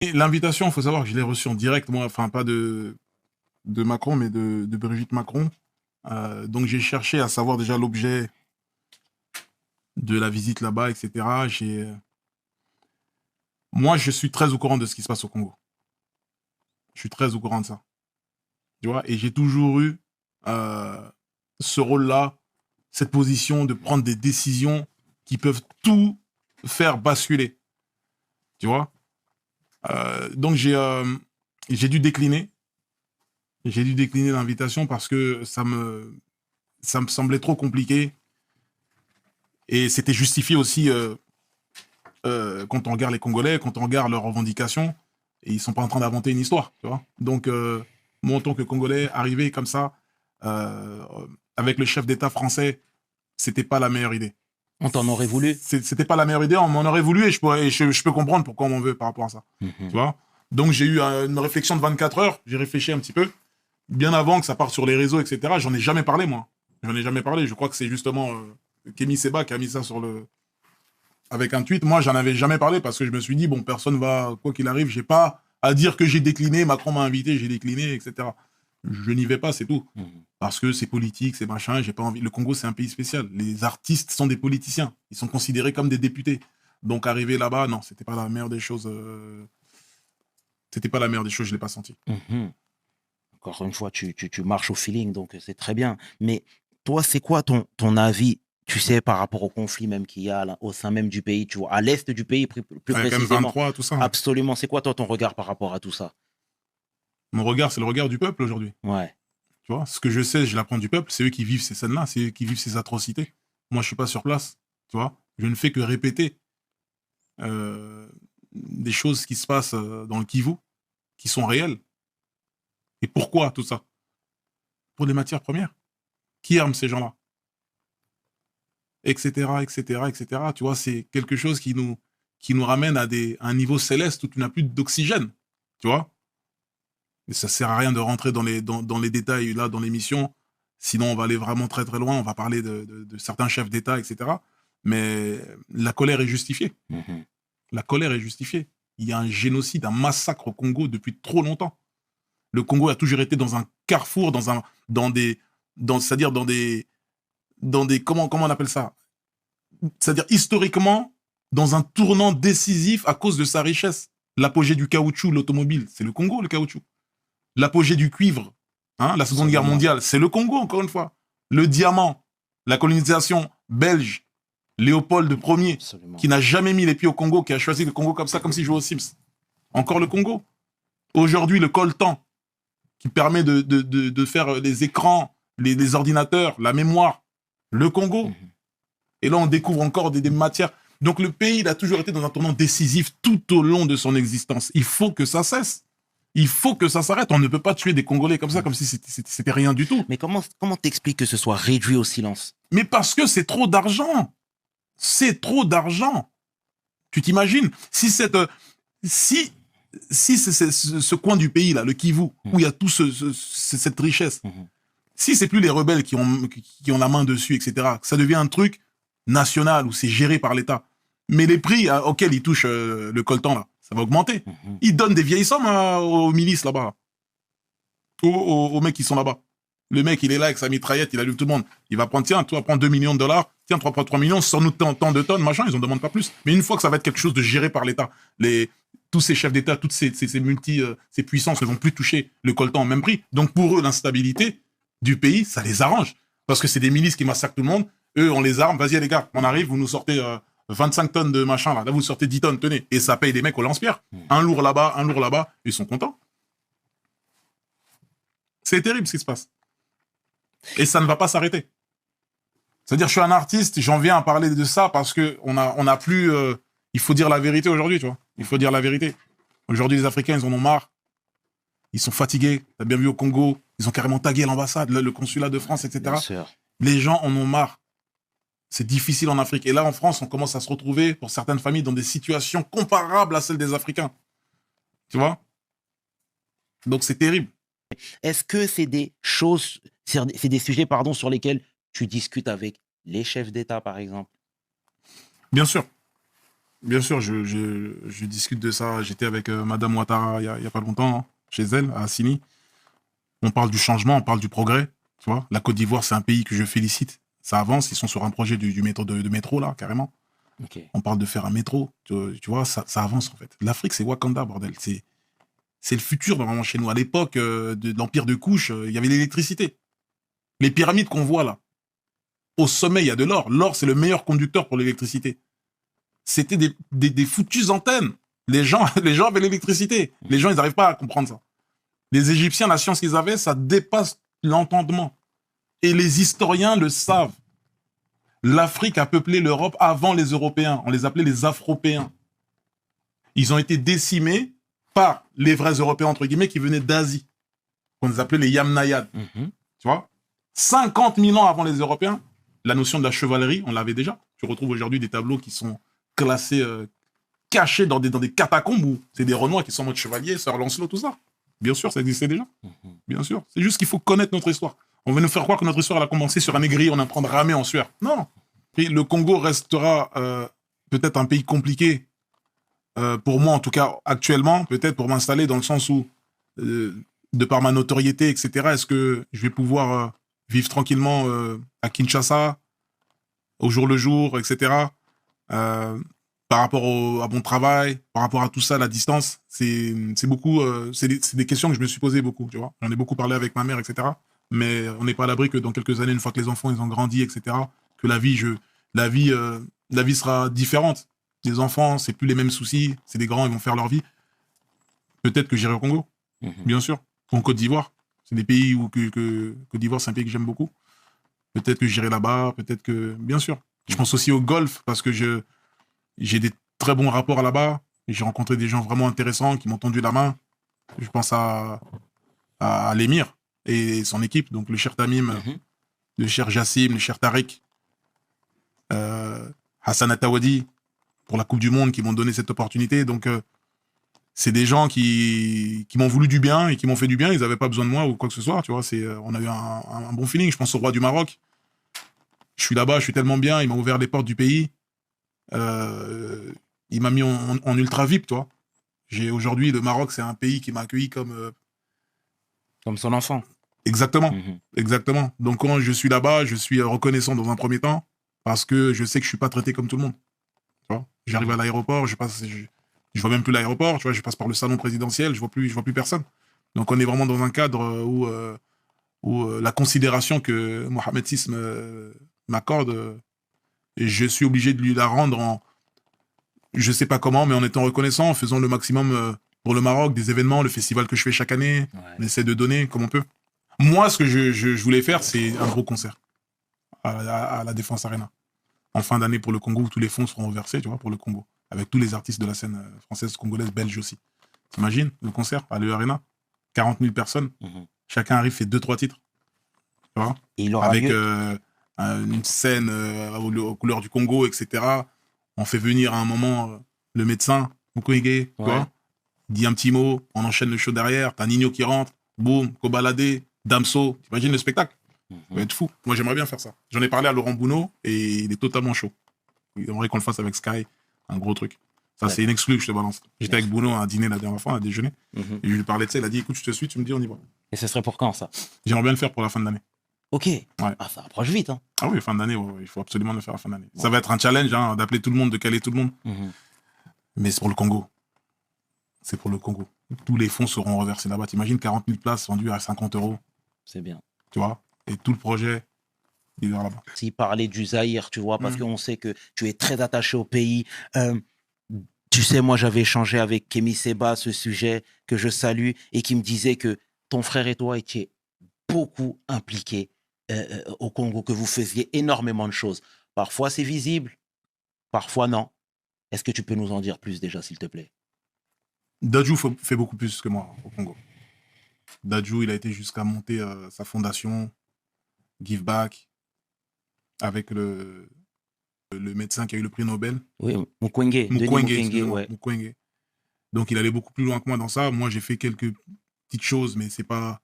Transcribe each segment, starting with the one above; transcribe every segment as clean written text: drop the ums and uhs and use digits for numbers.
Et l'invitation, il faut savoir que je l'ai reçue en direct, moi, enfin pas de Macron, mais de Brigitte Macron. Donc j'ai cherché à savoir déjà l'objet de la visite là-bas, etc. Moi, je suis très au courant de ce qui se passe au Congo. Je suis très au courant de ça. Tu vois, et j'ai toujours eu euh, ce rôle-là, cette position de prendre des décisions qui peuvent tout faire basculer. Tu vois. Donc j'ai dû décliner. J'ai dû décliner l'invitation parce que ça me semblait trop compliqué. Et c'était justifié aussi quand on regarde les Congolais, quand on regarde leurs revendications. Et ils sont pas en train d'inventer une histoire, tu vois. Donc, moi, en tant que Congolais, arriver comme ça, euh, avec le chef d'État français, c'était pas la meilleure idée. On t'en aurait voulu? C'était pas la meilleure idée, on m'en aurait voulu et je peux comprendre pourquoi on m'en veut par rapport à ça. Tu Mhm. vois. Donc, j'ai eu une réflexion de 24 heures, j'ai réfléchi un petit peu, bien avant que ça parte sur les réseaux, etc. J'en ai jamais parlé, moi. J'en ai jamais parlé. Je crois que c'est justement Kémy Seba qui a mis ça sur avec un tweet. Moi, j'en avais jamais parlé parce que je me suis dit, bon, personne va, quoi qu'il arrive, j'ai pas à dire que j'ai décliné, Macron m'a invité, j'ai décliné, etc. Je n'y vais pas, c'est tout. Mhm. Parce que c'est politique, c'est machin, j'ai pas envie. Le Congo, c'est un pays spécial. Les artistes sont des politiciens. Ils sont considérés comme des députés. Donc, arriver là-bas, non, c'était pas la meilleure des choses. C'était pas la meilleure des choses, je l'ai pas senti. Mhm. Encore une fois, tu marches au feeling, donc c'est très bien. Mais toi, c'est quoi ton avis, tu sais, par rapport au conflit même qu'il y a là, au sein même du pays, tu vois, à l'est du pays plus Avec précisément? M23, tout ça. Ouais. Absolument. C'est quoi toi ton regard par rapport à tout ça? Mon regard, c'est le regard du peuple aujourd'hui. Ouais. Tu vois, ce que je sais, je l'apprends du peuple. C'est eux qui vivent ces scènes-là, c'est eux qui vivent ces atrocités. Moi, je suis pas sur place. Tu vois, je ne fais que répéter euh, des choses qui se passent dans le Kivu, qui sont réelles. Et pourquoi tout ça? Pour les matières premières. Qui arme ces gens-là? Etc., etc., etc. Tu vois, c'est quelque chose qui nous ramène à un niveau céleste où tu n'as plus d'oxygène. Tu vois? Et ça sert à rien de rentrer dans les détails là dans l'émission. Sinon, on va aller vraiment très très loin. On va parler de certains chefs d'État, etc. Mais la colère est justifiée. Mhm. La colère est justifiée. Il y a un génocide, un massacre au Congo depuis trop longtemps. Le Congo a toujours été dans un carrefour, c'est-à-dire dans des, comment on appelle ça? C'est-à-dire historiquement, dans un tournant décisif à cause de sa richesse. L'apogée du caoutchouc, l'automobile, c'est le Congo, le caoutchouc. L'apogée du cuivre, hein, la Seconde Guerre Absolument. mondiale, c'est le Congo, encore une fois. Le diamant, la colonisation belge, Léopold Ier, Absolument. qui n'a jamais mis les pieds au Congo, qui a choisi le Congo comme ça, comme s'il jouait aux Sims. Encore le Congo. Aujourd'hui, le coltan, qui permet de faire les écrans, les ordinateurs, la mémoire, le Congo. Mhm. Et là, on découvre encore des matières. Donc le pays, il a toujours été dans un tournant décisif tout au long de son existence. Il faut que ça cesse. Il faut que ça s'arrête. On ne peut pas tuer des Congolais comme ça, comme si c'était rien du tout. Mais comment t'expliques que ce soit réduit au silence? Mais parce que c'est trop d'argent. C'est trop d'argent. Tu t'imagines si si ce coin du pays là, le Kivu, Mhm. où il y a tout cette richesse, Mhm. si c'est plus les rebelles qui ont la main dessus, etc., ça devient un truc national où c'est géré par l'État. Mais les prix auxquels ils touchent le coltan, là, ça va augmenter. Mhm. Ils donnent des vieilles sommes aux milices là-bas, aux mecs qui sont là-bas. Le mec, il est là avec sa mitraillette, il allume tout le monde. Il va prendre, tiens, tu vas prendre 2 millions de dollars, tiens, 3 millions, sors-nous tant de tonnes, machin, ils en demandent pas plus. Mais une fois que ça va être quelque chose de géré par l'État, tous ces chefs d'État, toutes ces puissances ne vont plus toucher le coltan au même prix. Donc pour eux, l'instabilité du pays, ça les arrange. Parce que c'est des milices qui massacrent tout le monde. Eux, on les arme. Vas-y, les gars, on arrive, vous nous sortez 25 tonnes de machin là. Là, vous sortez 10 tonnes, tenez. Et ça paye des mecs au lance-pierre. Mhm. Un lourd là-bas, ils sont contents. C'est terrible ce qui se passe. Et ça ne va pas s'arrêter. C'est-à-dire, je suis un artiste, j'en viens à parler de ça parce que on a plus. Il faut dire la vérité aujourd'hui, tu vois. Il faut dire la vérité. Aujourd'hui, les Africains, ils en ont marre. Ils sont fatigués. T'as bien vu au Congo, ils ont carrément tagué l'ambassade, le consulat de France, Bien etc. sûr. Les gens en ont marre. C'est difficile en Afrique. Et là, en France, on commence à se retrouver, pour certaines familles, dans des situations comparables à celles des Africains. Tu vois. Donc, c'est terrible. Est-ce que c'est des choses, c'est des sujets, pardon, sur lesquels tu discutes avec les chefs d'État, par exemple? Bien sûr. Bien sûr, je discute de ça. J'étais avec Madame Ouattara il y a pas longtemps, hein, chez elle, à Assini. On parle du changement, on parle du progrès. Tu vois, la Côte d'Ivoire, c'est un pays que je félicite. Ça avance, ils sont sur un projet du métro, de métro, là, carrément. Ok. On parle de faire un métro. Tu vois, ça avance, en fait. L'Afrique, c'est Wakanda, bordel. C'est le futur, normalement, chez nous. À l'époque de l'Empire de Couche, il y avait l'électricité. Les pyramides qu'on voit, là, au sommet, il y a de l'or. L'or, c'est le meilleur conducteur pour l'électricité. C'était des foutues antennes. Les gens avaient l'électricité. Les gens, ils n'arrivent pas à comprendre ça. Les Égyptiens, la science qu'ils avaient, ça dépasse l'entendement. Et les historiens le savent. L'Afrique a peuplé l'Europe avant les Européens. On les appelait les Afropéens. Ils ont été décimés par les vrais Européens, entre guillemets, qui venaient d'Asie. On les appelait les Yamnayades. Tu vois 50 000 ans avant les Européens, la notion de la chevalerie, on l'avait déjà. Tu retrouves aujourd'hui des tableaux qui sont classés, cachés dans des catacombes où c'est des Renois qui sont en mode chevalier, Sir Lancelot, tout ça. Bien sûr, ça existait déjà. Bien sûr. C'est juste qu'il faut connaître notre histoire. On veut nous faire croire que notre histoire elle a commencé sur un aigri, on apprend à ramer en sueur. Non. Et le Congo restera peut-être un pays compliqué, pour moi en tout cas actuellement, peut-être pour m'installer dans le sens où, de par ma notoriété, etc., est-ce que je vais pouvoir vivre tranquillement à Kinshasa, au jour le jour, etc. Par rapport à mon travail, par rapport à tout ça, la distance, c'est beaucoup, c'est des questions que je me suis posées beaucoup, tu vois. J'en ai beaucoup parlé avec ma mère, etc. Mais on n'est pas à l'abri que dans quelques années, une fois que les enfants ils ont grandi, etc., que la vie, la vie sera différente. Les enfants, c'est plus les mêmes soucis, c'est des grands, ils vont faire leur vie. Peut-être que j'irai au Congo, bien sûr. En Côte d'Ivoire, c'est des pays où Côte d'Ivoire, c'est un pays que j'aime beaucoup. Peut-être que j'irai là-bas, peut-être que, bien sûr. Je pense aussi au golf parce que j'ai des très bons rapports là-bas. J'ai rencontré des gens vraiment intéressants qui m'ont tendu la main. Je pense à l'émir et son équipe, donc le cher Tamim, le cher Jassim, le cher Tariq, Hassan Atawadi, pour la Coupe du Monde, qui m'ont donné cette opportunité. Donc, c'est des gens qui m'ont voulu du bien et qui m'ont fait du bien. Ils n'avaient pas besoin de moi ou quoi que ce soit. Tu vois, on a eu un bon feeling. Je pense au roi du Maroc. Je suis là-bas, je suis tellement bien. Il m'a ouvert les portes du pays. Il m'a mis en ultra VIP, toi. Aujourd'hui, le Maroc, c'est un pays qui m'a accueilli comme Comme son enfant. exactement, exactement. Donc quand je suis là-bas, je suis reconnaissant dans un premier temps parce que je sais que je suis pas traité comme tout le monde. Tu vois, j'arrive à l'aéroport, je vois même plus l'aéroport. Tu vois, je passe par le salon présidentiel, je vois plus personne. Donc on est vraiment dans un cadre où la considération que Mohamed VI m'accorde, et je suis obligé de lui la rendre en je sais pas comment, mais en étant reconnaissant, en faisant le maximum pour le Maroc, des événements, le festival que je fais chaque année, on essaie de donner comme on peut. Moi, ce que je voulais faire, c'est un gros concert à la Défense Arena. En fin d'année pour le Congo, où tous les fonds seront reversés, tu vois, pour le Congo. Avec tous les artistes de la scène française, congolaise, belge aussi. T'imagines, le concert à l'E Arena 40 000 personnes. Chacun arrive, fait 2-3 titres. Tu vois, Et il aura avec lieu. une scène aux couleurs du Congo, etc. On fait venir à un moment le médecin, Mukwege, tu vois, dit un petit mot, on enchaîne le show derrière, t'as Nino qui rentre, boum, Kobalade, Damso, t'imagines le spectacle? Ça va être fou. Moi, j'aimerais bien faire ça. J'en ai parlé à Laurent Bounot et il est totalement chaud. Il aimerait qu'on le fasse avec Sky, un gros truc. Ça, c'est une exclue que je te balance. J'étais avec Bounot à un dîner la dernière fois, à déjeuner, et je lui parlais de ça, il a dit, écoute, je te suis, tu me dis, on y va. Et ce serait pour quand, ça? J'aimerais bien le faire pour la fin de l'année. Ok. Ouais. Ah, ça approche vite, hein. Ah oui, fin d'année, il faut absolument le faire à fin d'année. Ça va être un challenge, hein, d'appeler tout le monde, de caler tout le monde. Mais c'est pour le Congo. C'est pour le Congo. Tous les fonds seront reversés là-bas. T'imagines 40 000 places vendues à 50 €. C'est bien. Tu vois? Et tout le projet, il est là-bas. S'il parlait du Zaïre, tu vois, parce qu'on sait que tu es très attaché au pays. Tu sais, moi, j'avais échangé avec Kémy Seba ce sujet que je salue et qui me disait que ton frère et toi étiez beaucoup impliqués au Congo, que vous faisiez énormément de choses. Parfois, c'est visible, parfois non. Est-ce que tu peux nous en dire plus déjà, s'il te plaît? Dadju fait beaucoup plus que moi au Congo. Dadju, il a été jusqu'à monter sa fondation Give Back avec le médecin qui a eu le prix Nobel. Oui, Mukwege, Denis Mukwege, ouais. Mukwege. Donc il allait beaucoup plus loin que moi dans ça. Moi, j'ai fait quelques petites choses, mais c'est pas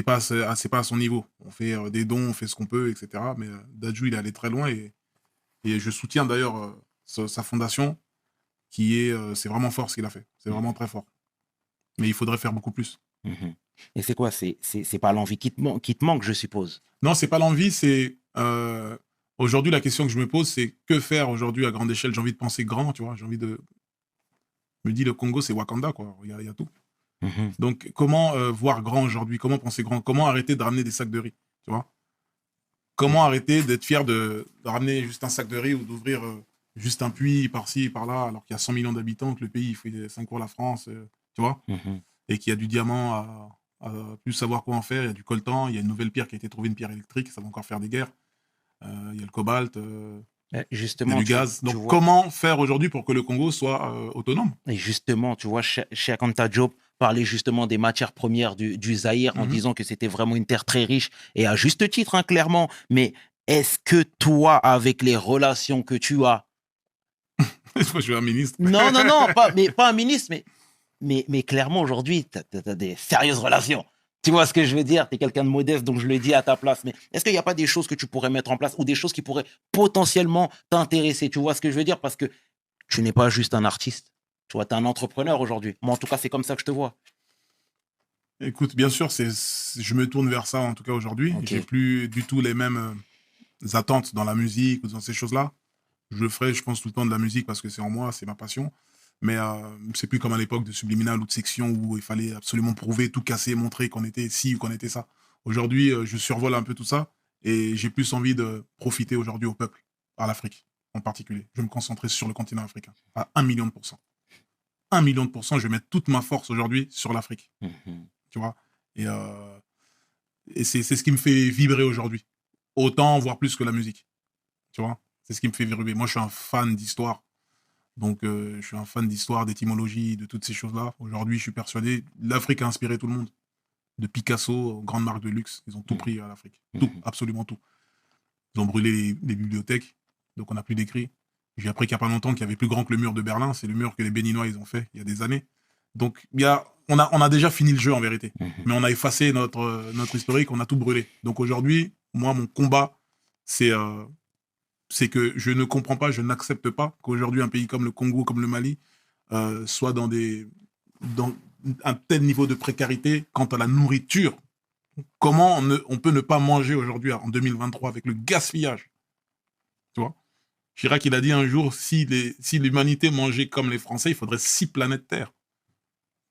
à son niveau. On fait des dons, on fait ce qu'on peut, etc. Mais Dadju, il est allé très loin et je soutiens d'ailleurs sa fondation c'est vraiment fort ce qu'il a fait. C'est vraiment très fort. Mais il faudrait faire beaucoup plus. Mhm. Et c'est quoi? C'est pas l'envie qui te manque, je suppose. Non, c'est pas l'envie, c'est aujourd'hui la question que je me pose, c'est que faire aujourd'hui à grande échelle. J'ai envie de penser grand, tu vois. J'ai envie de je me dis le Congo, c'est Wakanda, quoi. Il y a tout. Mhm. Donc comment voir grand aujourd'hui? Comment penser grand? Comment arrêter de ramener des sacs de riz, tu vois? Comment arrêter d'être fier de ramener juste un sac de riz ou d'ouvrir juste un puits par-ci, par-là, alors qu'il y a 100 millions d'habitants, que le pays il fait 5 fois la France, tu vois? Mhm. Et qu'il y a du diamant à plus savoir quoi en faire, il y a du coltan, il y a une nouvelle pierre qui a été trouvée, une pierre électrique, ça va encore faire des guerres. Il y a le cobalt, il y a Justement, du gaz. tu Donc vois. comment faire aujourd'hui pour que le Congo soit autonome? Et justement, tu vois, Cheikh Anta Diop parlait justement des matières premières du Zaïre en Mhm. disant que c'était vraiment une terre très riche, et à juste titre, hein, clairement. Mais est-ce que toi, avec les relations que tu as, Je suis un ministre. non, non, non, pas un ministre, mais clairement aujourd'hui, tu as des sérieuses relations. Tu vois ce que je veux dire? Tu es quelqu'un de modeste, donc je le dis à ta place. Mais est-ce qu'il n'y a pas des choses que tu pourrais mettre en place ou des choses qui pourraient potentiellement t'intéresser? Tu vois ce que je veux dire? Parce que tu n'es pas juste un artiste. Tu vois, tu es un entrepreneur aujourd'hui. Moi, en tout cas, c'est comme ça que je te vois. Écoute, bien sûr, je me tourne vers ça en tout cas aujourd'hui. Ok. J'ai plus du tout les mêmes attentes dans la musique ou dans ces choses-là. Je ferai, je pense, tout le temps de la musique parce que c'est en moi, c'est ma passion. Mais c'est plus comme à l'époque de Subliminal ou de Section où il fallait absolument prouver, tout casser, montrer qu'on était ci ou qu'on était ça. Aujourd'hui, je survole un peu tout ça et j'ai plus envie de profiter aujourd'hui au peuple, à l'Afrique en particulier. Je vais me concentrer sur le continent africain à 1 million de %. 1 million de %, je vais mettre toute ma force aujourd'hui sur l'Afrique, Mhm. tu vois. Et, et c'est ce qui me fait vibrer aujourd'hui. Autant, voire plus que la musique, tu vois. C'est ce qui me fait vibrer. Moi, je suis un fan d'histoire. Donc, je suis un fan d'histoire, d'étymologie, de toutes ces choses-là. Aujourd'hui, je suis persuadé, l'Afrique a inspiré tout le monde. De Picasso aux grandes marques de luxe, ils ont tout pris à l'Afrique. Tout, Mhm. absolument tout. Ils ont brûlé les bibliothèques, donc on n'a plus d'écrits. J'ai appris qu'il n'y a pas longtemps qu'il y avait plus grand que le mur de Berlin. C'est le mur que les Béninois ils ont fait il y a des années. Donc, on a déjà fini le jeu en vérité. Mhm. Mais on a effacé notre historique, on a tout brûlé. Donc aujourd'hui, moi, mon combat, c'est c'est que je ne comprends pas, je n'accepte pas qu'aujourd'hui un pays comme le Congo, comme le Mali, soit dans un tel niveau de précarité quant à la nourriture. Comment on peut ne pas manger aujourd'hui en 2023 avec le gaspillage, tu vois? Chirac, il a dit un jour, si l'humanité mangeait comme les Français, il faudrait 6 planètes Terre.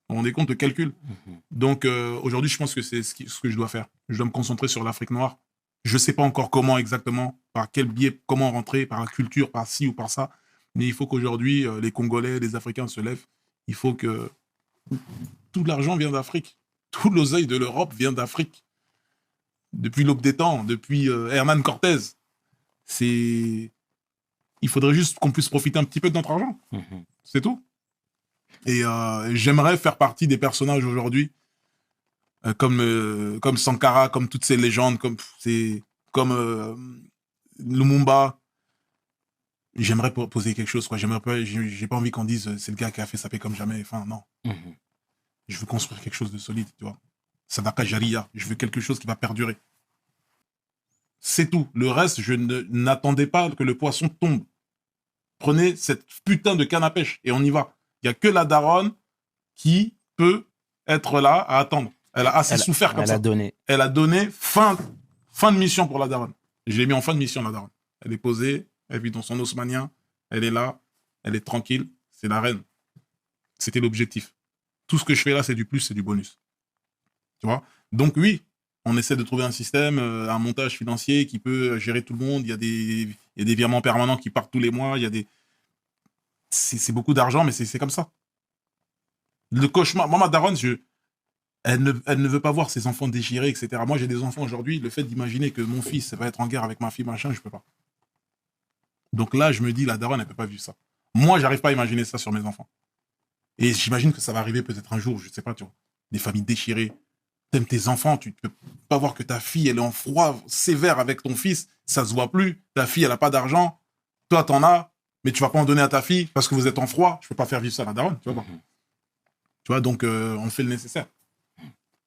Vous vous rendez compte de calcul? Mhm. Donc aujourd'hui, je pense que c'est ce que je dois faire. Je dois me concentrer sur l'Afrique noire. Je ne sais pas encore comment exactement, par quel biais, comment rentrer, par la culture, par ci ou par ça. Mais il faut qu'aujourd'hui, les Congolais, les Africains se lèvent. Il faut que tout l'argent vient d'Afrique. Tout l'oseille de l'Europe vient d'Afrique. Depuis l'aube des temps, depuis Herman Cortés. C'est... Il faudrait juste qu'on puisse profiter un petit peu de notre argent. Mhm. C'est tout. Et j'aimerais faire partie des personnages aujourd'hui comme Sankara, comme toutes ces légendes, comme Lumumba. J'aimerais poser quelque chose, quoi. J'aimerais pas, j'ai pas envie qu'on dise c'est le gars qui a fait sa paix comme jamais. Enfin, non. Mhm. Je veux construire quelque chose de solide, tu vois. Sadaka Jaria. Je veux quelque chose qui va perdurer. C'est tout. Le reste, n'attendais pas que le poisson tombe. Prenez cette putain de canne à pêche et on y va. Il y a que la daronne qui peut être là à attendre. Elle a assez souffert comme Elle a ça. donné. Elle a donné fin de mission pour la daronne. Je l'ai mis en fin de mission, la daronne. Elle est posée, elle vit dans son haussmanien, elle est là, elle est tranquille, c'est la reine. C'était l'objectif. Tout ce que je fais là, c'est du plus, c'est du bonus. Tu vois? Donc oui, on essaie de trouver un système, un montage financier qui peut gérer tout le monde. Il y a des virements permanents qui partent tous les mois. Il y a des... C'est beaucoup d'argent, mais c'est comme ça. Le cauchemar... Moi, ma daronne, elle ne veut pas voir ses enfants déchirés, etc. Moi, j'ai des enfants aujourd'hui. Le fait d'imaginer que mon fils va être en guerre avec ma fille, machin, je peux pas. Donc là, je me dis, la daronne, elle peut pas vivre ça. Moi, j'arrive pas à imaginer ça sur mes enfants. Et j'imagine que ça va arriver peut-être un jour, je sais pas, tu vois. Des familles déchirées. T'aimes tes enfants, tu peux pas voir que ta fille, elle est en froid sévère avec ton fils. Ça se voit plus. Ta fille, elle a pas d'argent. Toi, t'en as, mais tu vas pas en donner à ta fille parce que vous êtes en froid. Je peux pas faire vivre ça à la daronne, tu vois. Tu vois, donc on fait le nécessaire.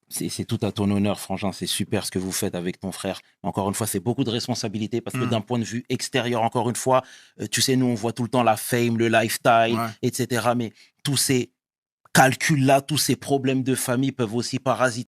C'est tout à ton honneur, Frangin. C'est super ce que vous faites avec ton frère. Encore une fois, c'est beaucoup de responsabilité parce que d'un point de vue extérieur, encore une fois, tu sais, nous, on voit tout le temps la fame, le lifestyle, Ouais. etc. Mais tous ces calculs-là, tous ces problèmes de famille peuvent aussi parasiter